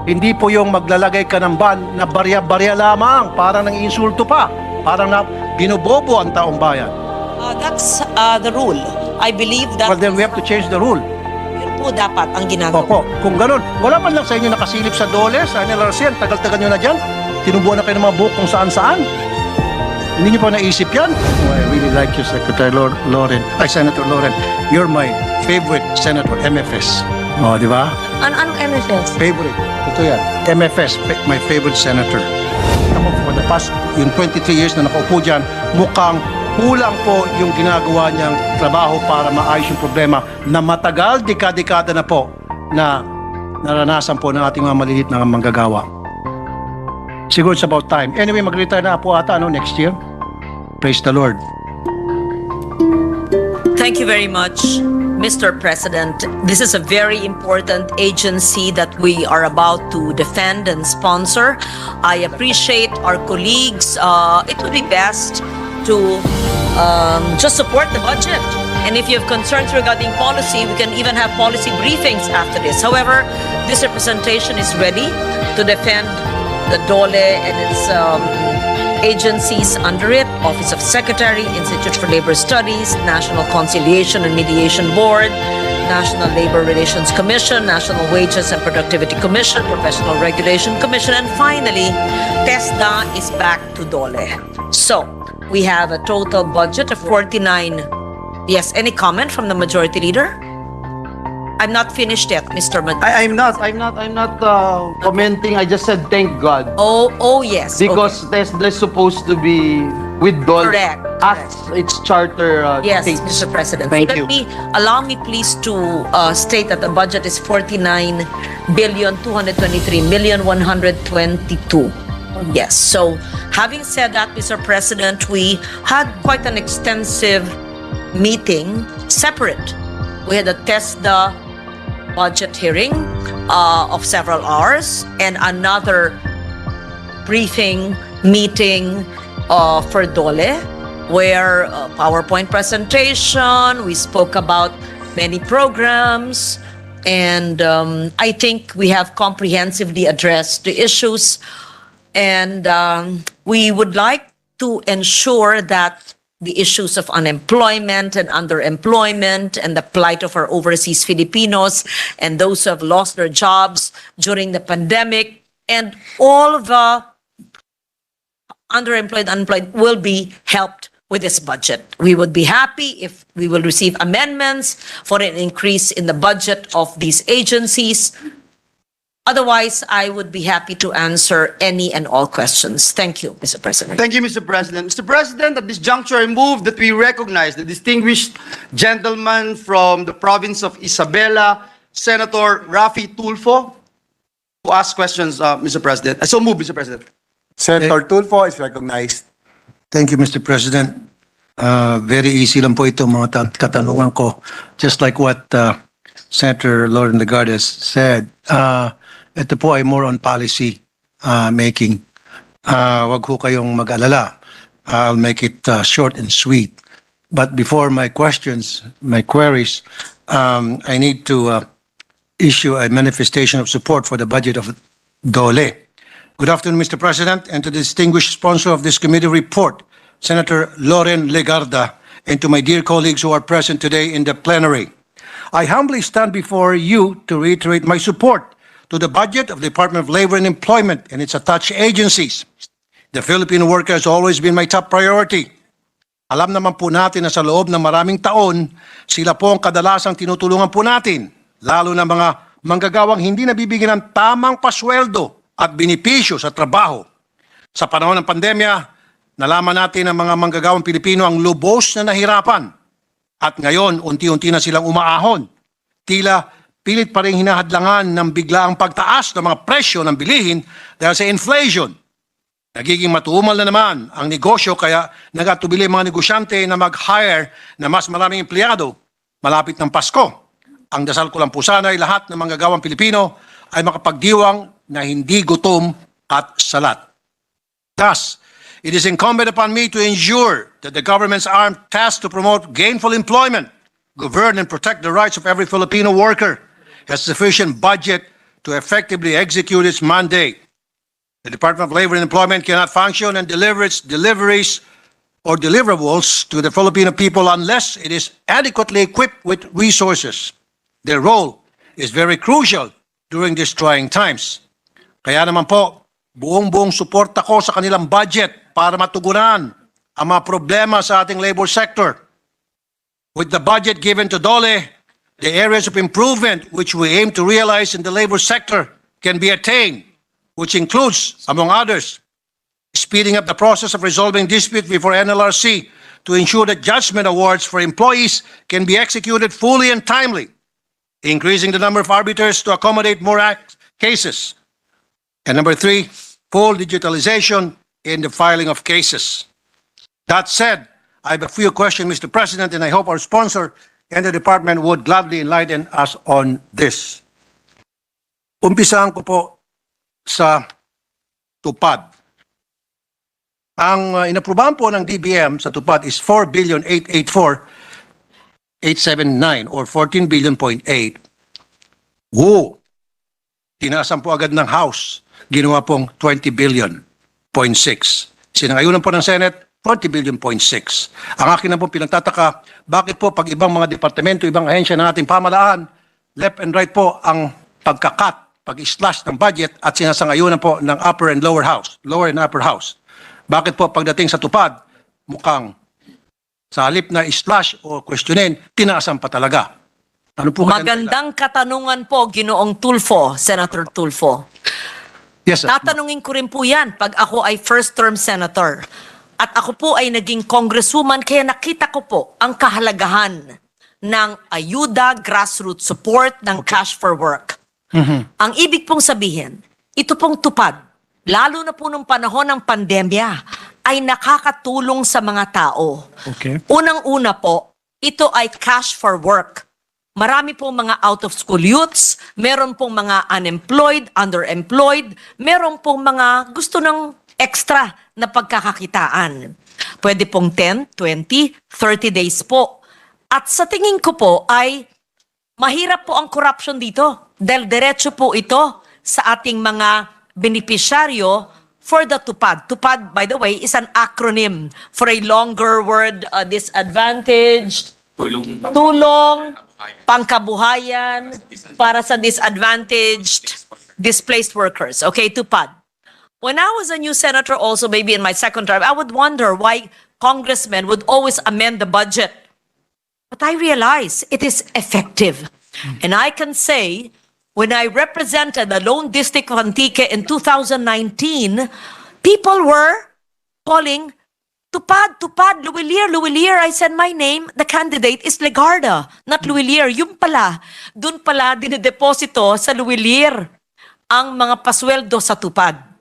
Hindi po yung maglalagay ka ng ban na barya-barya lamang, parang nang insulto pa, parang na binobobo ang taong bayan. That's the rule. I believe that Well, then we have to change the rule. yun po dapat ang ginagawa. Opo, kung ganun, wala man lang sa inyo nakasilip sa DOLE, sa NLRC, tagal-tagal nyo na dyan. Tinubuan na kayo ng mga buhok kung saan-saan. Hindi nyo pa naisip yan? Oh, I really like you, Secretary Loren. Ay, Senator Loren. You're my favorite Senator, MFS. Oh, di ba? Anong MFS? Favorite. Ito yan. MFS, my favorite senator. Ako for the past, yung 23 years na nakaupo dyan, mukhang kulang po yung ginagawa niyang trabaho para maayos yung problema na matagal, dekada-dekada na po na naranasan po ng ating mga maliliit na manggagawa. Siguro it's about time. Anyway, mag-retire na po ata next year. Praise the Lord. Thank you very much, Mr. President. This is a very important agency that we are about to defend and sponsor. I appreciate our colleagues. It would be best to just support the budget. And if you have concerns regarding policy, we can even have policy briefings after this. However, this representation is ready to defend the DOLE and its agencies under it: Office of Secretary, Institute for Labor Studies, National Conciliation and Mediation Board, National Labor Relations Commission, National Wages and Productivity Commission, Professional Regulation Commission, and finally, TESDA is back to DOLE. So, we have a total budget of 49. Yes, any comment from the Majority Leader? I'm not finished yet, Mr. I'm not commenting. I just said thank God. Oh yes. Because okay. they're supposed to be with DOLE Correct, as its charter Yes, states. Mr. President. Thank Let you. me allow me please to state that the budget is 49,223,122. Yes. So, having said that, Mr. President, we had quite an extensive meeting, separate. We had a TESDA budget hearing of several hours and another briefing meeting for DOLE, where PowerPoint presentation, we spoke about many programs, and I think we have comprehensively addressed the issues, and we would like to ensure that the issues of unemployment and underemployment and the plight of our overseas Filipinos and those who have lost their jobs during the pandemic and all the underemployed, unemployed will be helped with this budget. We would be happy if we will receive amendments for an increase in the budget of these agencies. Otherwise, I would be happy to answer any and all questions. Thank you, Mr. President. Thank you, Mr. President. Mr. President, at this juncture, I move that we recognize the distinguished gentleman from the province of Isabela, Senator Raffy Tulfo, to ask questions, Mr. President. I so move, Mr. President. Senator Tulfo is recognized. Thank you, Mr. President. Very easy lang po ito mga katanungan ko. Just like what Senator Loren Legarda said, ito po ay more on policy making. Wag ho kayong mag-alala. I'll make it short and sweet. But before my questions, my queries, I need to issue a manifestation of support for the budget of DOLE. Good afternoon, Mr. President, and to the distinguished sponsor of this committee report, Senator Loren Legarda, and to my dear colleagues who are present today in the plenary. I humbly stand before you to reiterate my support to the budget of the Department of Labor and Employment and its attached agencies. The Filipino worker has always been my top priority. Alam naman po natin na sa loob ng maraming taon, sila po ang kadalasang tinutulungan po natin, lalo na mga manggagawang hindi nabibigyan ng tamang pasweldo at benepisyo sa trabaho. Sa panahon ng pandemya, nalaman natin ng mga manggagawang Pilipino ang lubos na nahirapan. At ngayon, unti-unti na silang umaahon. Tila pilit pa rin hinahadlangan ng biglaang pagtaas ng mga presyo ng bilihin dahil sa inflation. Nagiging matumal na naman ang negosyo kaya nagatubili mga negosyante na mag-hire na mas maraming empleyado malapit ng Pasko. Ang dasal ko lang po sana ay lahat ng manggagawang Pilipino ay makapagdiwang na hindi gutom at salat. Thus, it is incumbent upon me to ensure that the government's arm tasked to promote gainful employment, govern and protect the rights of every Filipino worker, has sufficient budget to effectively execute its mandate. The Department of Labor and Employment cannot function and deliver its deliveries or deliverables to the Filipino people unless it is adequately equipped with resources. Their role is very crucial during these trying times. Kaya naman po, buong-buong suporta ko sa kanilang budget para matugunan ang mga problema sa ating labor sector. With the budget given to DOLE, the areas of improvement which we aim to realize in the labor sector can be attained, which includes, among others, speeding up the process of resolving disputes before NLRC to ensure that judgment awards for employees can be executed fully and timely, increasing the number of arbiters to accommodate more cases. And number 3, full digitalization in the filing of cases. That said, I have a few questions, Mr. President, and I hope our sponsor and the department would gladly enlighten us on this. Umpisahan ko po sa tupad. Ang inaprubahan po ng DBM sa tupad is 4,884,879 or 14 billion.8. Woo! Tinaasan po agad ng House. Ginawa pong 20 billion.6. Sinangayunan po ng Senate, 20 billion.6. Ang akin na po pinagtataka, bakit po pag ibang mga departamento, ibang ahensya ng ating pamalaan, left and right po ang pagkakat, pag-slash ng budget at sinasangayunan po ng upper and lower house, lower and upper house. Bakit po pagdating sa tupad, mukhang sa halip na slash o questionin, tinaasan pa talaga? Ano po Magandang katanungan po, Ginoong Tulfo, Senator Tulfo. Yes, sir. Tatanungin ko rin po yan pag ako ay first-term senator. At ako po ay naging congresswoman, kaya nakita ko po ang kahalagahan ng ayuda, grassroots support, ng cash for work. Ang ibig pong sabihin, ito pong tupad, lalo na po nung panahon ng pandemya, ay nakakatulong sa mga tao. Okay. Unang-una po, ito ay cash for work. Marami pong mga out-of-school youths, meron pong mga unemployed, underemployed, meron pong mga gusto ng extra na pagkakakitaan. Pwede pong 10, 20, 30 days po. At sa tingin ko po ay mahirap po ang corruption dito dahil diretso po ito sa ating mga benepisyaryo for the TUPAD. TUPAD, by the way, is an acronym for a longer word, disadvantaged, tulong, pangkabuhayan, para sa disadvantaged, displaced workers. Okay, TUPAD. When I was a new senator also, maybe in my second term, I would wonder why congressmen would always amend the budget. But I realize it is effective. And I can say, when I represented the Lone District of Antique in 2019, people were calling, Tupad, Tupad, Luwilier, Luwilier. I said, my name, the candidate is Legarda, not Luwilier. Yung pala, dun pala dinedeposito sa Luwilier ang mga pasweldo sa Tupad.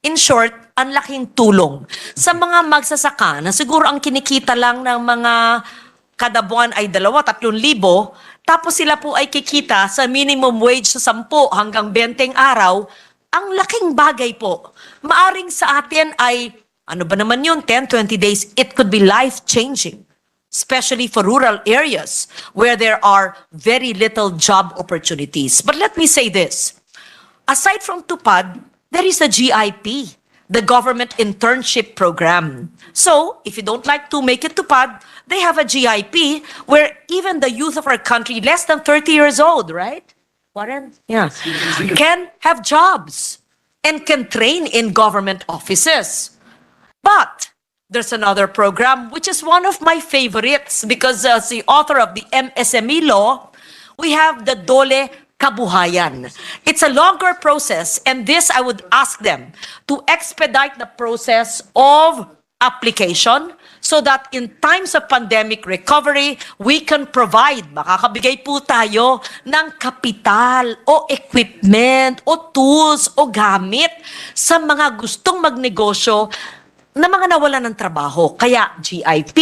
In short, ang laking tulong sa mga magsasaka na siguro ang kinikita lang ng mga kada buwan ay 2,000-3,000, tapos sila po ay kikita sa minimum wage sa 10 hanggang 20 araw, ang laking bagay po. Maaring sa atin ay, ano ba naman yun, 10-20 days, it could be life-changing, especially for rural areas where there are very little job opportunities. But let me say this, aside from TUPAD, there is a GIP, the Government Internship Program. So, if you don't like to make it TUPAD, they have a GIP where even the youth of our country, less than 30 years old, right? Warren? Yeah. Can have jobs and can train in government offices. But there's another program which is one of my favorites because as the author of the MSME law, we have the DOLE Kabuhayan. It's a longer process, and this I would ask them to expedite the process of application so that in times of pandemic recovery, we can provide, makakabigay po tayo ng kapital o equipment o tools o gamit sa mga gustong magnegosyo na mga nawalan ng trabaho. Kaya GIP,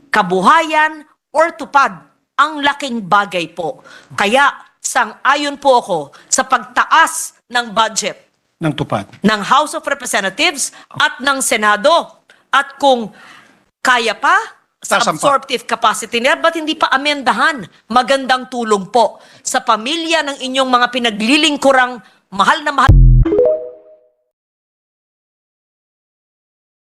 kabuhayan, or tupad, ang laking bagay po. Kaya sang-ayon po ako sa pagtaas ng budget ng tupad ng House of Representatives at ng Senado. At kung kaya pa, sa Tasan pa. absorptive capacity nila, ba't hindi pa amendahan? Magandang tulong po sa pamilya ng inyong mga pinaglilingkurang mahal na mahal